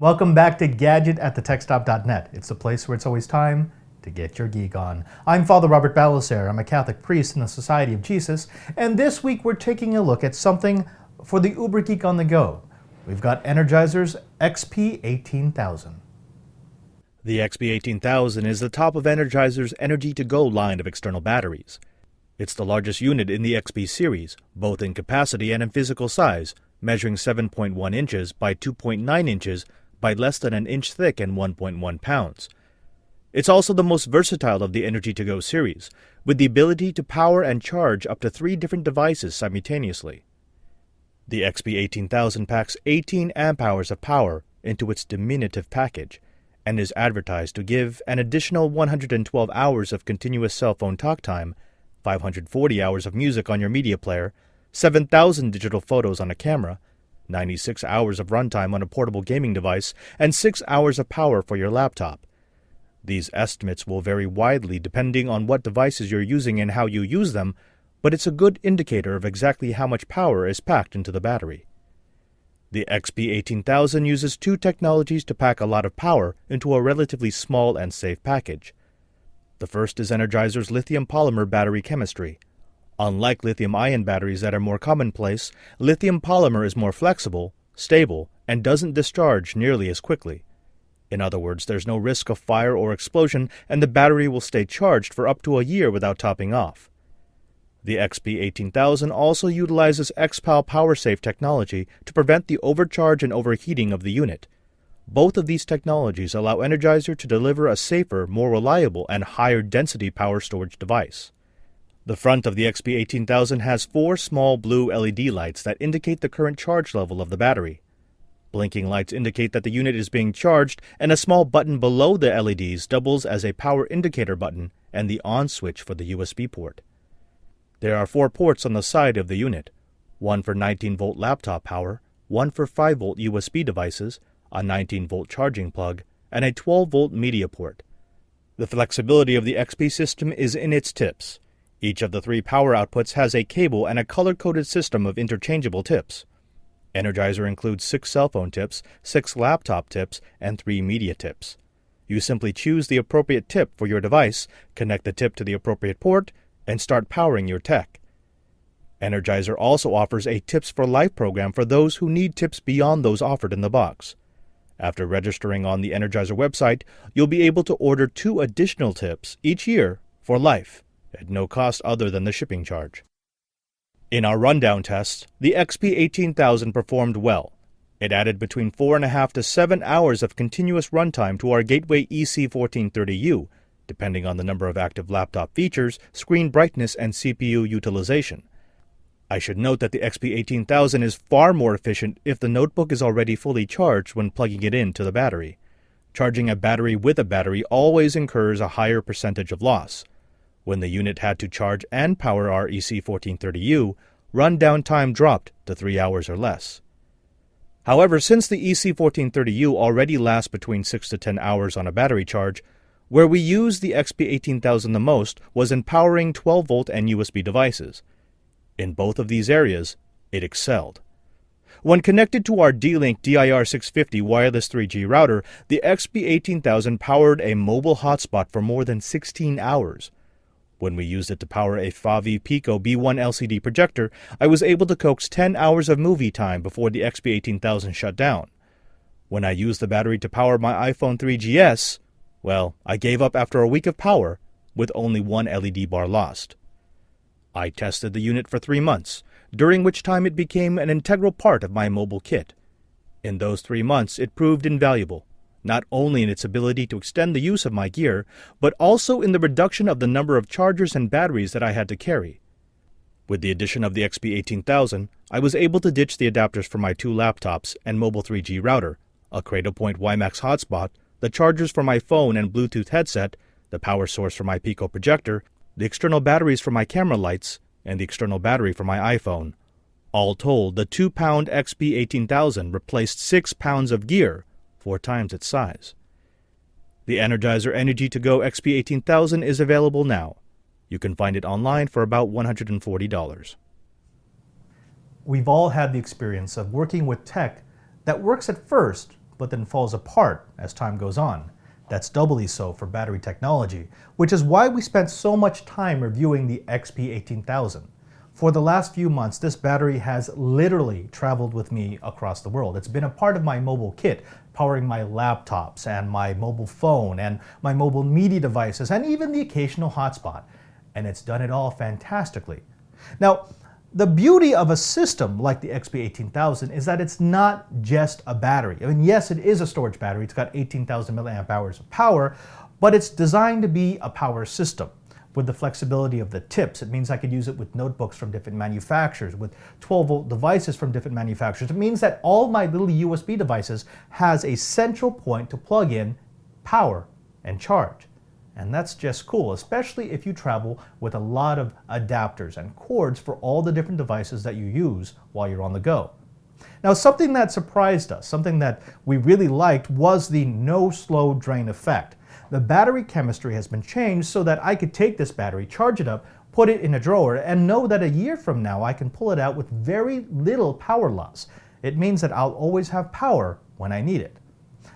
Welcome back to Gadget at thetechstop.net. It's the place where it's always time to get your geek on. I'm Father Robert Balacer. I'm a Catholic priest in the Society of Jesus, and this week we're taking a look at something for the uber geek on the go. We've got Energizer's XP18000. The XP18000 is the top of Energizer's Energy-to-Go line of external batteries. It's the largest unit in the XP series, both in capacity and in physical size, measuring 7.1 inches by 2.9 inches by less than an inch thick and 1.1 pounds. It's also the most versatile of the Energy-to-Go series, with the ability to power and charge up to 3 different devices simultaneously. The XP18000 packs 18 amp-hours of power into its diminutive package, and is advertised to give an additional 112 hours of continuous cell phone talk time, 540 hours of music on your media player, 7,000 digital photos on a camera, 96 hours of runtime on a portable gaming device, and 6 hours of power for your laptop. These estimates will vary widely depending on what devices you're using and how you use them, but it's a good indicator of exactly how much power is packed into the battery. The XP18000 uses 2 technologies to pack a lot of power into a relatively small and safe package. The first is Energizer's lithium polymer battery chemistry. Unlike lithium-ion batteries that are more commonplace, lithium polymer is more flexible, stable, and doesn't discharge nearly as quickly. In other words, there's no risk of fire or explosion, and the battery will stay charged for up to a year without topping off. The XP18000 also utilizes XPAL PowerSafe technology to prevent the overcharge and overheating of the unit. Both of these technologies allow Energizer to deliver a safer, more reliable, and higher density power storage device. The front of the XP18000 has 4 small blue LED lights that indicate the current charge level of the battery. Blinking lights indicate that the unit is being charged, and a small button below the LEDs doubles as a power indicator button and the on switch for the USB port. There are 4 ports on the side of the unit, one for 19-volt laptop power, one for 5-volt USB devices, a 19-volt charging plug, and a 12-volt media port. The flexibility of the XP system is in its tips. Each of the 3 power outputs has a cable and a color-coded system of interchangeable tips. Energizer includes 6 cell phone tips, 6 laptop tips, and 3 media tips. You simply choose the appropriate tip for your device, connect the tip to the appropriate port, and start powering your tech. Energizer also offers a Tips for Life program for those who need tips beyond those offered in the box. After registering on the Energizer website, you'll be able to order 2 additional tips each year for life, at no cost other than the shipping charge. In our rundown tests, the XP18000 performed well. It added between 4.5 to 7 hours of continuous runtime to our Gateway EC1430U, depending on the number of active laptop features, screen brightness, and CPU utilization. I should note that the XP18000 is far more efficient if the notebook is already fully charged when plugging it into the battery. Charging a battery with a battery always incurs a higher percentage of loss. When the unit had to charge and power our EC1430U, rundown time dropped to 3 hours or less. However, since the EC1430U already lasts between 6 to 10 hours on a battery charge, where we used the XP18000 the most was in powering 12-volt and USB devices. In both of these areas, it excelled. When connected to our D-Link DIR650 wireless 3G router, the XP18000 powered a mobile hotspot for more than 16 hours. When we used it to power a Favi Pico B1 LCD projector, I was able to coax 10 hours of movie time before the XP18000 shut down. When I used the battery to power my iPhone 3GS, well, I gave up after a week of power, with only 1 LED bar lost. I tested the unit for 3 months, during which time it became an integral part of my mobile kit. In those 3 months, it proved invaluable, not only in its ability to extend the use of my gear, but also in the reduction of the number of chargers and batteries that I had to carry. With the addition of the XP18000, I was able to ditch the adapters for my 2 laptops and mobile 3G router, a Cradlepoint WiMAX hotspot, the chargers for my phone and Bluetooth headset, the power source for my Pico projector, the external batteries for my camera lights, and the external battery for my iPhone. All told, the 2-pound XP18000 replaced 6 pounds of gear, 4 times its size. The Energizer Energy-to-Go XP18000 is available now. You can find it online for about $140. We've all had the experience of working with tech that works at first but then falls apart as time goes on. That's doubly so for battery technology, which is why we spent so much time reviewing the XP18000. For the last few months, this battery has literally traveled with me across the world. It's been a part of my mobile kit, powering my laptops and my mobile phone and my mobile media devices and even the occasional hotspot. And it's done it all fantastically. Now, the beauty of a system like the XP18000 is that it's not just a battery. I mean, yes, it is a storage battery. It's got 18,000 milliamp hours of power, but it's designed to be a power system. With the flexibility of the tips, it means I could use it with notebooks from different manufacturers, with 12-volt devices from different manufacturers. It means that all my little USB devices has a central point to plug in, power, and charge. And that's just cool, especially if you travel with a lot of adapters and cords for all the different devices that you use while you're on the go. Now, something that surprised us, something that we really liked, was the no slow drain effect. The battery chemistry has been changed so that I could take this battery, charge it up, put it in a drawer, and know that a year from now I can pull it out with very little power loss. It means that I'll always have power when I need it.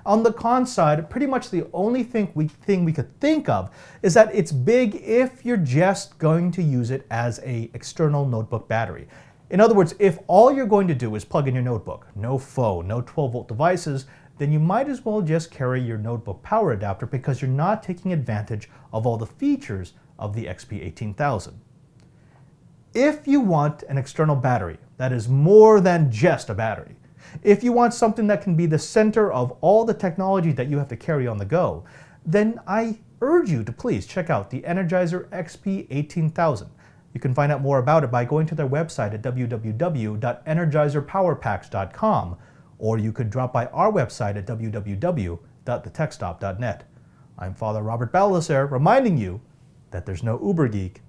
On the con side, pretty much the only thing we could think of is that it's big if you're just going to use it as an external notebook battery. In other words, if all you're going to do is plug in your notebook, no phone, no 12-volt devices, then you might as well just carry your notebook power adapter because you're not taking advantage of all the features of the XP18000. If you want an external battery that is more than just a battery, if you want something that can be the center of all the technology that you have to carry on the go, then I urge you to please check out the Energizer XP18000. You can find out more about it by going to their website at www.energizerpowerpacks.com, or you could drop by our website at www.thetechstop.net. I'm Father Robert Ballecer, reminding you that there's no Uber Geek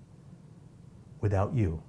without you.